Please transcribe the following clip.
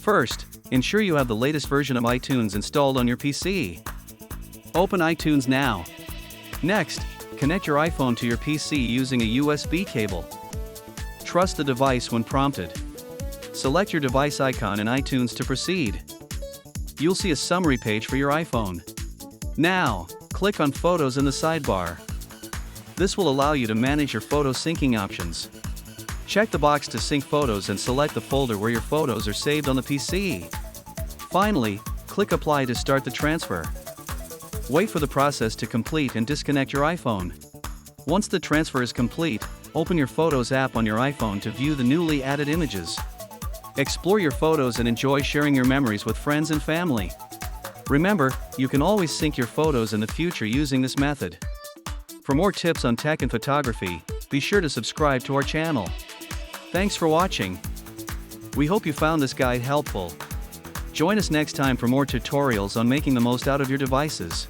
First, ensure you have the latest version of iTunes installed on your PC. Open iTunes now. Next, connect your iPhone to your PC using a USB cable. Trust the device when prompted. Select your device icon in iTunes to proceed. You'll see a summary page for your iPhone. Now, click on Photos in the sidebar. This will allow you to manage your photo syncing options. Check the box to sync photos and select the folder where your photos are saved on the PC. Finally, click Apply to start the transfer. Wait for the process to complete and disconnect your iPhone. Once the transfer is complete, open your Photos app on your iPhone to view the newly added images. Explore your photos and enjoy sharing your memories with friends and family. Remember, you can always sync your photos in the future using this method. For more tips on tech and photography, be sure to subscribe to our channel. Thanks for watching. We hope you found this guide helpful. Join us next time for more tutorials on making the most out of your devices.